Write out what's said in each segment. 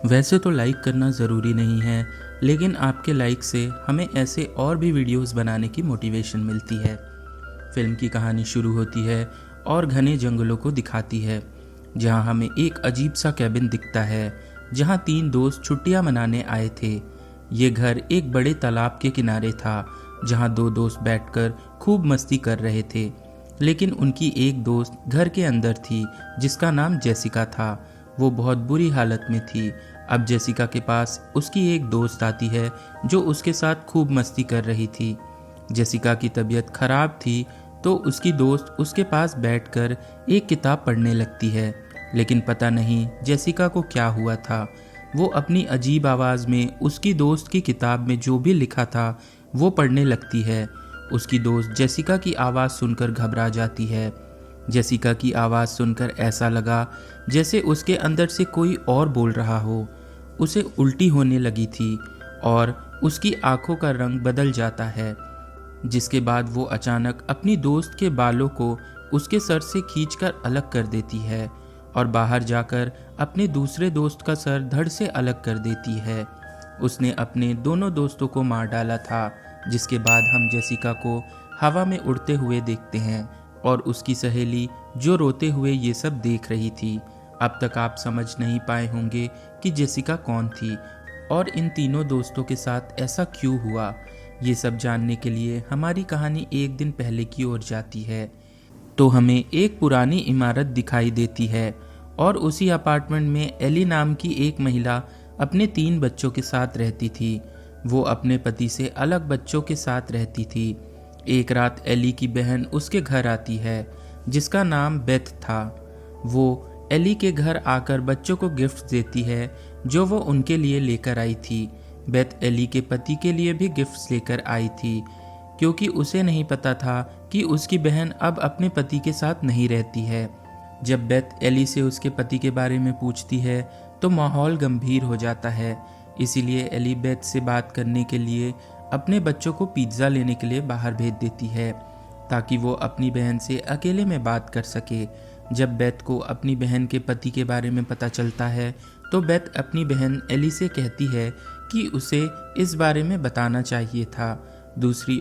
वैसे तो लाइक करना ज़रूरी नहीं है, लेकिन आपके लाइक से हमें ऐसे और भी वीडियोस बनाने की मोटिवेशन मिलती है। फिल्म की कहानी शुरू होती है और घने जंगलों को दिखाती है, जहां हमें एक अजीब सा कैबिन दिखता है, जहां 3 दोस्त छुट्टियां मनाने आए थे। ये घर एक बड़े तालाब के किनारे था, जहां 2 दोस्त बैठकर खूब मस्ती कर रहे थे। लेकिन उनकी एक दोस्त घर के अंदर थी, जिसका नाम जेसिका था। वो बहुत बुरी हालत में थी। अब जेसिका के पास उसकी एक दोस्त आती है, जो उसके साथ खूब मस्ती कर रही थी। जेसिका की तबीयत खराब थी, तो उसकी दोस्त उसके पास बैठकर एक किताब पढ़ने लगती है। लेकिन पता नहीं जेसिका को क्या हुआ था। वो अपनी अजीब आवाज़ में उसकी दोस्त की किताब में जो भी लिखा था वो पढ़ने लगती है। उसकी दोस्त जेसिका की आवाज़ सुनकर घबरा जाती है। जेसिका की आवाज़ सुनकर ऐसा लगा जैसे उसके अंदर से कोई और बोल रहा हो। उसे उल्टी होने लगी थी और उसकी आंखों का रंग बदल जाता है, जिसके बाद वो अचानक अपनी दोस्त के बालों को उसके सर से खींचकर अलग कर देती है और बाहर जाकर अपने दूसरे दोस्त का सर धड़ से अलग कर देती है। उसने अपने दोनों दोस्तों को मार डाला था, जिसके बाद हम जेसिका को हवा में उड़ते हुए देखते हैं और उसकी सहेली जो रोते हुए ये सब देख रही थी। अब तक आप समझ नहीं पाए होंगे कि जेसिका कौन थी और इन तीनों दोस्तों के साथ ऐसा क्यों हुआ। ये सब जानने के लिए हमारी कहानी एक दिन पहले की ओर जाती है। तो हमें एक पुरानी इमारत दिखाई देती है और उसी अपार्टमेंट में एली नाम की एक महिला अपने 3 बच्चों के साथ रहती थी। वो अपने पति से अलग बच्चों के साथ रहती थी। एक रात एली की बहन उसके घर आती है, जिसका नाम बेथ था। वो एली के घर आकर बच्चों को गिफ्ट देती है, जो वो उनके लिए लेकर आई थी। बेथ एली के पति के लिए भी गिफ्ट्स लेकर आई थी, क्योंकि उसे नहीं पता था कि उसकी बहन अब अपने पति के साथ नहीं रहती है। जब बेथ एली से उसके पति के बारे में पूछती है तो माहौल गंभीर हो जाता है। इसीलिए एली बेथ से बात करने के लिए अपने बच्चों को पिज्ज़ा लेने के लिए बाहर भेज देती है, ताकि वो अपनी बहन से अकेले में बात कर सके। जब बेथ को अपनी बहन के पति के बारे में पता चलता है तो बेथ अपनी बहन एली से कहती है कि उसे इस बारे में बताना चाहिए था। दूसरी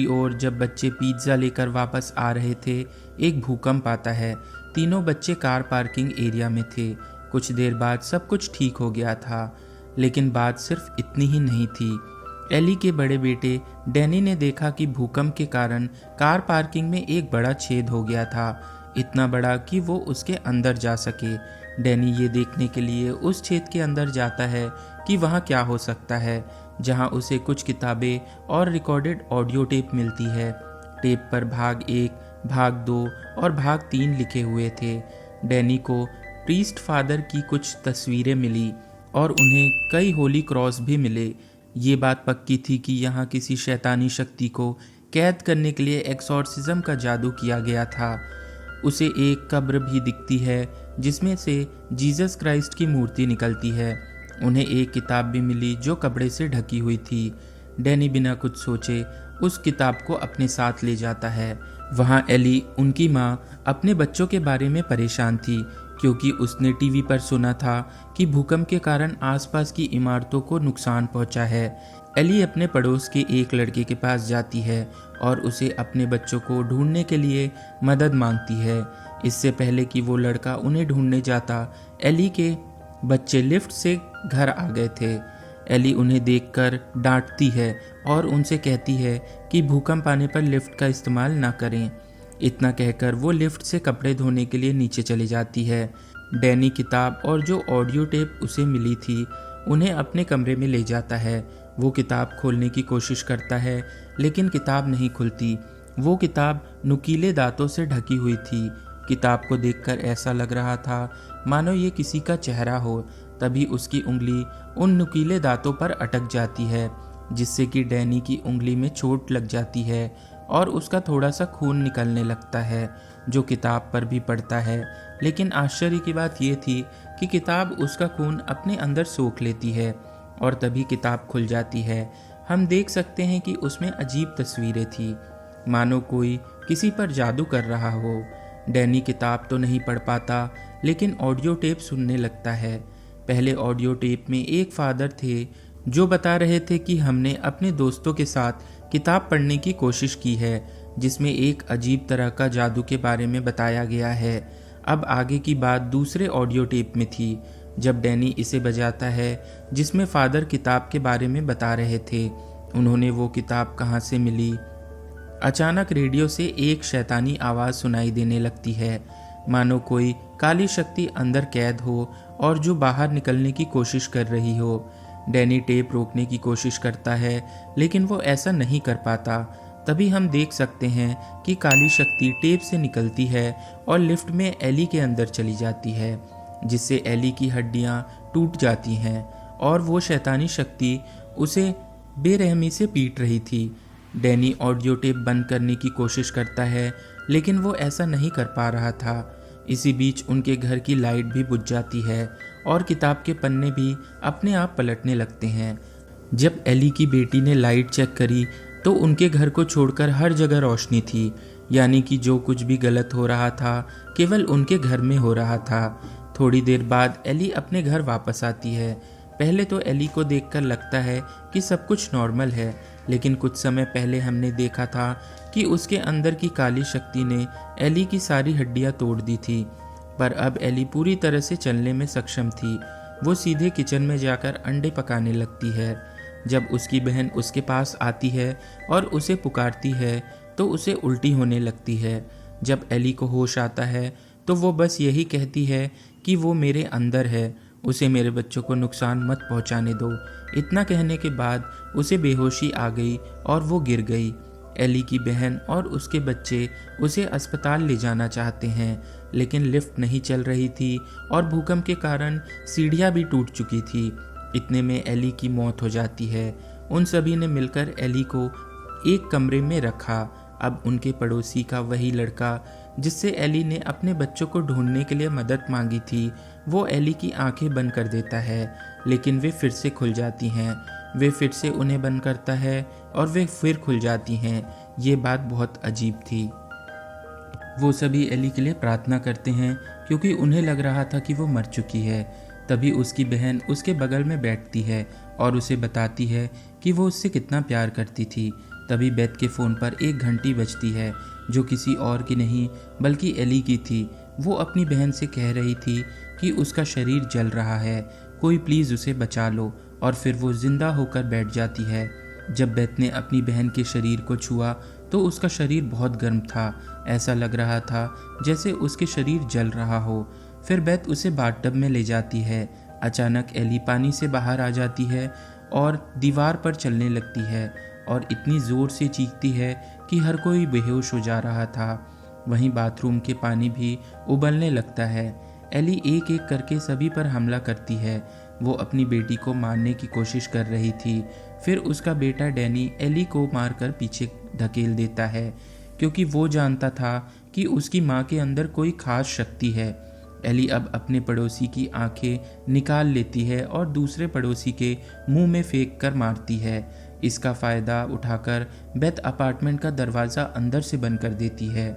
ओर जब बच्चे पिज्ज़ा लेकर वापस आ रहे थे, एक भूकंप आता है। तीनों बच्चे कार पार्किंग एरिया में थे। कुछ देर बाद सब कुछ ठीक हो गया था, लेकिन बात सिर्फ इतनी ही नहीं थी। एली के बड़े बेटे डैनी ने देखा कि भूकंप के कारण कार पार्किंग में एक बड़ा छेद हो गया था, इतना बड़ा कि वो उसके अंदर जा सके। डैनी ये देखने के लिए उस छेद के अंदर जाता है कि वहाँ क्या हो सकता है, जहाँ उसे कुछ किताबें और रिकॉर्डेड ऑडियो टेप मिलती है। टेप पर भाग 1, भाग 2 और भाग 3 लिखे हुए थे। डैनी को प्रीस्ट फादर की कुछ तस्वीरें मिली और उन्हें कई होली क्रॉस भी मिले। ये बात पक्की थी कि यहाँ किसी शैतानी शक्ति को कैद करने के लिए एक्सॉर्सिज्म का जादू किया गया था। उसे एक कब्र भी दिखती है, जिसमें से जीसस क्राइस्ट की मूर्ति निकलती है। उन्हें एक किताब भी मिली जो कपड़े से ढकी हुई थी। डैनी बिना कुछ सोचे उस किताब को अपने साथ ले जाता है। वहाँ एली, उनकी माँ, अपने बच्चों के बारे में परेशान थी, क्योंकि उसने टीवी पर सुना था कि भूकंप के कारण आसपास की इमारतों को नुकसान पहुंचा है। एली अपने पड़ोस के एक लड़के के पास जाती है और उसे अपने बच्चों को ढूंढने के लिए मदद मांगती है। इससे पहले कि वो लड़का उन्हें ढूंढने जाता, एली के बच्चे लिफ्ट से घर आ गए थे। एली उन्हें देखकर डांटती है और उनसे कहती है कि भूकंप आने पर लिफ्ट का इस्तेमाल ना करें। इतना कहकर वो लिफ्ट से कपड़े धोने के लिए नीचे चली जाती है। डैनी किताब और जो ऑडियो टेप उसे मिली थी उन्हें अपने कमरे में ले जाता है। वो किताब खोलने की कोशिश करता है, लेकिन किताब नहीं खुलती। वो किताब नुकीले दांतों से ढकी हुई थी। किताब को देखकर ऐसा लग रहा था मानो ये किसी का चेहरा हो। तभी उसकी उंगली उन नुकीले दांतों पर अटक जाती है, जिससे कि डैनी की उंगली में चोट लग जाती है और उसका थोड़ा सा खून निकलने लगता है, जो किताब पर भी पड़ता है। लेकिन आश्चर्य की बात यह थी कि किताब उसका खून अपने अंदर सोख लेती है और तभी किताब खुल जाती है। हम देख सकते हैं कि उसमें अजीब तस्वीरें थी, मानो कोई किसी पर जादू कर रहा हो। डैनी किताब तो नहीं पढ़ पाता, लेकिन ऑडियो टेप सुनने लगता है। पहले ऑडियो टेप में एक फादर थे जो बता रहे थे कि हमने अपने दोस्तों के साथ किताब पढ़ने की कोशिश की है जिसमें एक अजीब तरह का जादू के बारे में बताया गया है। अब आगे की बात दूसरे ऑडियो टेप में थी जब डैनी इसे बजाता है जिसमें फादर किताब के बारे में बता रहे थे। उन्होंने वो किताब कहाँ से मिली। अचानक रेडियो से एक शैतानी आवाज़ सुनाई देने लगती है, मानो कोई काली शक्ति अंदर कैद हो और जो बाहर निकलने की कोशिश कर रही हो। डैनी टेप रोकने की कोशिश करता है लेकिन वो ऐसा नहीं कर पाता। तभी हम देख सकते हैं कि काली शक्ति टेप से निकलती है और लिफ्ट में एली के अंदर चली जाती है, जिससे एली की हड्डियां टूट जाती हैं और वो शैतानी शक्ति उसे बेरहमी से पीट रही थी। डैनी ऑडियो टेप बंद करने की कोशिश करता है लेकिन वो ऐसा नहीं कर पा रहा था। इसी बीच उनके घर की लाइट भी बुझ जाती है और किताब के पन्ने भी अपने आप पलटने लगते हैं। जब एली की बेटी ने लाइट चेक करी तो उनके घर को छोड़कर हर जगह रोशनी थी, यानी कि जो कुछ भी गलत हो रहा था केवल उनके घर में हो रहा था। थोड़ी देर बाद एली अपने घर वापस आती है। पहले तो एली को देखकर लगता है कि सब कुछ नॉर्मल है, लेकिन कुछ समय पहले हमने देखा था कि उसके अंदर की काली शक्ति ने एली की सारी हड्डियां तोड़ दी थी। पर अब एली पूरी तरह से चलने में सक्षम थी। वो सीधे किचन में जाकर अंडे पकाने लगती है। जब उसकी बहन उसके पास आती है और उसे पुकारती है तो उसे उल्टी होने लगती है। जब एली को होश आता है तो वो बस यही कहती है कि वो मेरे अंदर है, उसे मेरे बच्चों को नुकसान मत पहुंचाने दो। इतना कहने के बाद उसे बेहोशी आ गई और वो गिर गई। एली की बहन और उसके बच्चे उसे अस्पताल ले जाना चाहते हैं, लेकिन लिफ्ट नहीं चल रही थी और भूकंप के कारण सीढ़ियाँ भी टूट चुकी थी। इतने में एली की मौत हो जाती है। उन सभी ने मिलकर एली को एक कमरे में रखा। अब उनके पड़ोसी का वही लड़का जिससे एली ने अपने बच्चों को ढूंढने के लिए मदद मांगी थी, वो एली की आंखें बंद कर देता है, लेकिन वे फिर से खुल जाती हैं। वे फिर से उन्हें बंद करता है और वे फिर खुल जाती हैं। ये बात बहुत अजीब थी। वो सभी एली के लिए प्रार्थना करते हैं क्योंकि उन्हें लग रहा था कि वो मर चुकी है। तभी उसकी बहन उसके बगल में बैठती है और उसे बताती है कि वो उससे कितना प्यार करती थी। तभी बेथ के फ़ोन पर एक घंटी बजती है जो किसी और की नहीं बल्कि एली की थी। वो अपनी बहन से कह रही थी कि उसका शरीर जल रहा है, कोई प्लीज़ उसे बचा लो, और फिर वो जिंदा होकर बैठ जाती है। जब बेथ ने अपनी बहन के शरीर को छुआ तो उसका शरीर बहुत गर्म था। ऐसा लग रहा था जैसे उसके शरीर जल रहा हो। फिर बेथ उसे बाथटब में ले जाती है। अचानक एली पानी से बाहर आ जाती है और दीवार पर चलने लगती है और इतनी ज़ोर से चीखती है कि हर कोई बेहोश हो जा रहा था। वहीं बाथरूम के पानी भी उबलने लगता है। एली एक एक करके सभी पर हमला करती है। वो अपनी बेटी को मारने की कोशिश कर रही थी। फिर उसका बेटा डैनी एली को मारकर पीछे धकेल देता है क्योंकि वो जानता था कि उसकी माँ के अंदर कोई खास शक्ति है। एली अब अपने पड़ोसी की आंखें निकाल लेती है और दूसरे पड़ोसी के मुंह में फेंक कर मारती है। इसका फ़ायदा उठाकर बेथ अपार्टमेंट का दरवाज़ा अंदर से बंद कर देती है।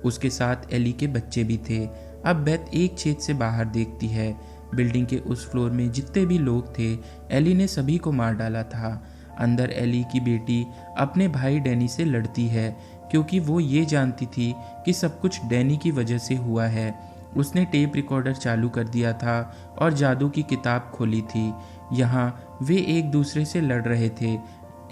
उसके साथ एली के बच्चे भी थे। अब बेथ एक छेद से बाहर देखती है। बिल्डिंग के उस फ्लोर में जितने भी लोग थे एली ने सभी को मार डाला था। अंदर एली की बेटी अपने भाई डैनी से लड़ती है क्योंकि वो ये जानती थी कि सब कुछ डैनी की वजह से हुआ है। उसने टेप रिकॉर्डर चालू कर दिया था और जादू की किताब खोली थी। यहाँ वे एक दूसरे से लड़ रहे थे।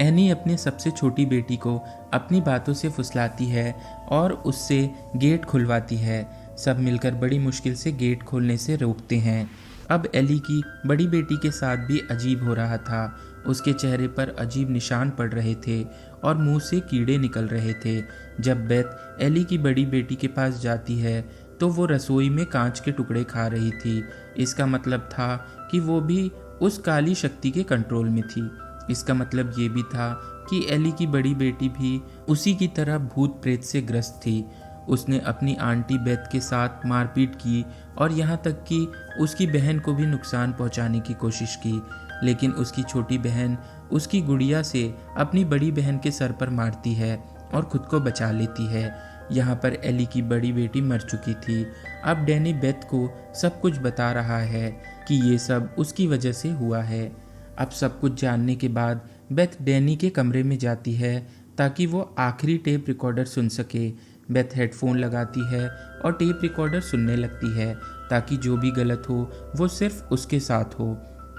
एनी अपने सबसे छोटी बेटी को अपनी बातों से फुसलाती है और उससे गेट खुलवाती है। सब मिलकर बड़ी मुश्किल से गेट खोलने से रोकते हैं। अब एली की बड़ी बेटी के साथ भी अजीब हो रहा था। उसके चेहरे पर अजीब निशान पड़ रहे थे और मुंह से कीड़े निकल रहे थे। जब बेथ एली की बड़ी बेटी के पास जाती है तो वो रसोई में कांच के टुकड़े खा रही थी। इसका मतलब था कि वो भी उस काली शक्ति के कंट्रोल में थी। इसका मतलब ये भी था कि एली की बड़ी बेटी भी उसी की तरह भूत प्रेत से ग्रस्त थी। उसने अपनी आंटी बेथ के साथ मारपीट की और यहाँ तक कि उसकी बहन को भी नुकसान पहुँचाने की कोशिश की, लेकिन उसकी छोटी बहन उसकी गुड़िया से अपनी बड़ी बहन के सर पर मारती है और खुद को बचा लेती है। यहाँ पर एली की बड़ी बेटी मर चुकी थी। अब डैनी बेथ को सब कुछ बता रहा है कि ये सब उसकी वजह से हुआ है। अब सब कुछ जानने के बाद बेथ डैनी के कमरे में जाती है ताकि वो आखिरी टेप रिकॉर्डर सुन सके। बेथ हेडफोन लगाती है और टेप रिकॉर्डर सुनने लगती है ताकि जो भी गलत हो वो सिर्फ उसके साथ हो।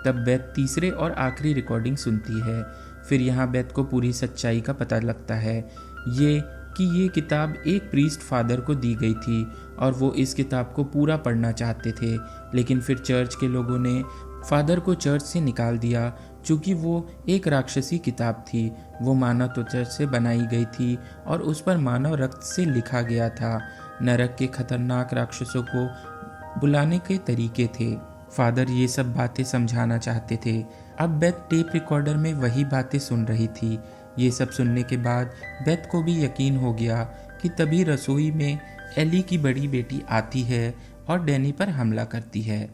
तब बेथ तीसरे और आखिरी रिकॉर्डिंग सुनती है। फिर यहाँ बेथ को पूरी सच्चाई का पता लगता है ये किताब एक प्रीस्ट फादर को दी गई थी और वो इस किताब को पूरा पढ़ना चाहते थे, लेकिन फिर चर्च के लोगों ने फादर को चर्च से निकाल दिया क्योंकि वो एक राक्षसी किताब थी। वो मानव त्वचा से बनाई गई थी और उस पर मानव रक्त से लिखा गया था। नरक के खतरनाक राक्षसों को बुलाने के तरीके थे। फादर ये सब बातें समझाना चाहते थे। अब बेथ टेप रिकॉर्डर में वही बातें सुन रही थी। ये सब सुनने के बाद बेथ को भी यकीन हो गया कि तभी रसोई में एली की बड़ी बेटी आती है और डैनी पर हमला करती है।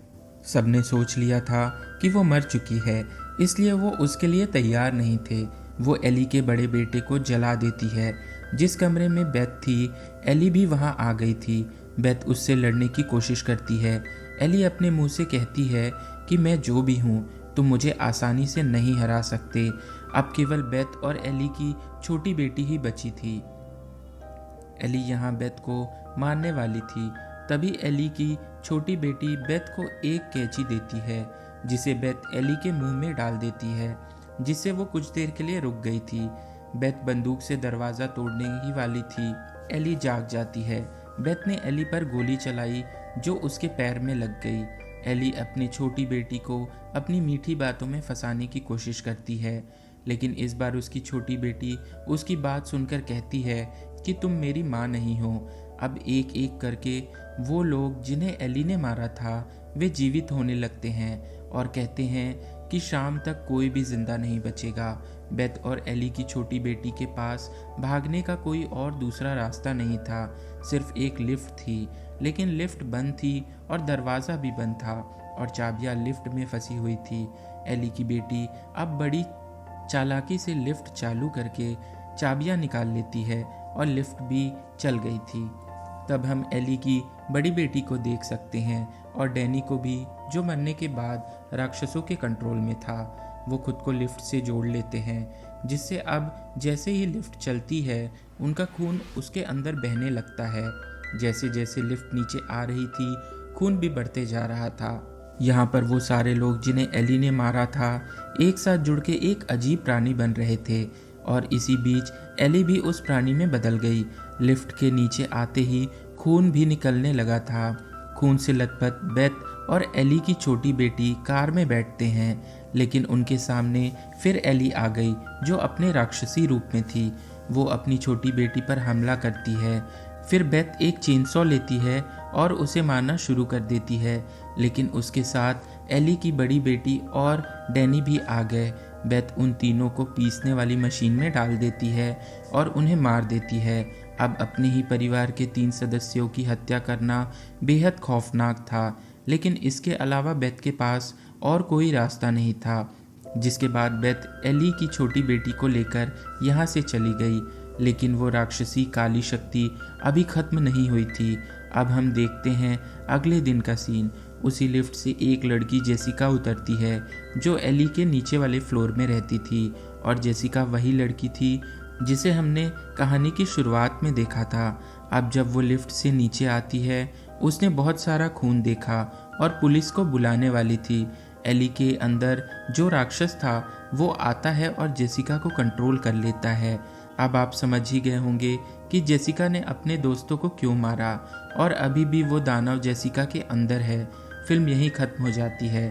सबने सोच लिया था कि वो मर चुकी है, इसलिए वो उसके लिए तैयार नहीं थे। वो एली के बड़े बेटे को जला देती है। जिस कमरे में बेथ थी, एली भी वहाँ आ गई थी। बेथ उससे लड़ने की कोशिश करती है। एली अपने मुंह से कहती है कि मैं जो भी हूँ, तुम मुझे आसानी से नहीं हरा सकते। अब केवल बेथ और एली की छोटी बेटी ही बची थी। एली यहाँ बेथ को मारने वाली थी। तभी एली की छोटी बेटी बेथ को एक कैंची देती है, जिसे बेथ एली के मुंह में डाल देती है, जिससे वो कुछ देर के लिए रुक गई थी। बेथ बंदूक से दरवाज़ा तोड़ने ही वाली थी। एली जाग जाती है। बेथ ने एली पर गोली चलाई जो उसके पैर में लग गई। एली अपनी छोटी बेटी को अपनी मीठी बातों में फंसाने की कोशिश करती है, लेकिन इस बार उसकी छोटी बेटी उसकी बात सुनकर कहती है कि तुम मेरी माँ नहीं हो। अब एक एक करके वो लोग जिन्हें एली ने मारा था वे जीवित होने लगते हैं और कहते हैं कि शाम तक कोई भी जिंदा नहीं बचेगा। बेथ और एली की छोटी बेटी के पास भागने का कोई और दूसरा रास्ता नहीं था, सिर्फ एक लिफ्ट थी, लेकिन लिफ्ट बंद थी और दरवाज़ा भी बंद था और चाबियाँ लिफ्ट में फंसी हुई थी। एली की बेटी अब बड़ी चालाकी से लिफ्ट चालू करके चाबियाँ निकाल लेती है और लिफ्ट भी चल गई थी। तब हम एली की बड़ी बेटी को देख सकते हैं और डैनी को भी, जो मरने के बाद राक्षसों के कंट्रोल में था। वो खुद को लिफ्ट से जोड़ लेते हैं, जिससे अब जैसे ही लिफ्ट चलती है उनका खून उसके अंदर बहने लगता है। जैसे जैसे लिफ्ट नीचे आ रही थी, खून भी बढ़ते जा रहा था। यहाँ पर वो सारे लोग जिन्हें एली ने मारा था एक साथ जुड़ के एक अजीब प्राणी बन रहे थे और इसी बीच एली भी उस प्राणी में बदल गई। लिफ्ट के नीचे आते ही खून भी निकलने लगा था। खून से लथपथ बेथ और एली की छोटी बेटी कार में बैठते हैं, लेकिन उनके सामने फिर एली आ गई जो अपने राक्षसी रूप में थी। वो अपनी छोटी बेटी पर हमला करती है। फिर बेथ एक चेनसॉ लेती है और उसे मारना शुरू कर देती है, लेकिन उसके साथ एली की बड़ी बेटी और डैनी भी आ गए। बेथ उन तीनों को पीसने वाली मशीन में डाल देती है और उन्हें मार देती है। अब अपने ही परिवार के 3 सदस्यों की हत्या करना बेहद खौफनाक था, लेकिन इसके अलावा बेथ के पास और कोई रास्ता नहीं था। जिसके बाद बेथ एली की छोटी बेटी को लेकर यहाँ से चली गई, लेकिन वो राक्षसी काली शक्ति अभी खत्म नहीं हुई थी। अब हम देखते हैं अगले दिन का सीन। उसी लिफ्ट से एक लड़की जेसिका उतरती है जो एली के नीचे वाले फ्लोर में रहती थी, और जेसिका वही लड़की थी जिसे हमने कहानी की शुरुआत में देखा था। अब जब वो लिफ्ट से नीचे आती है, उसने बहुत सारा खून देखा और पुलिस को बुलाने वाली थी। एली के अंदर जो राक्षस था वो आता है और जेसिका को कंट्रोल कर लेता है। अब आप समझ ही गए होंगे कि जेसिका ने अपने दोस्तों को क्यों मारा, और अभी भी वो दानव जेसिका के अंदर है। फिल्म यहीं ख़त्म हो जाती है।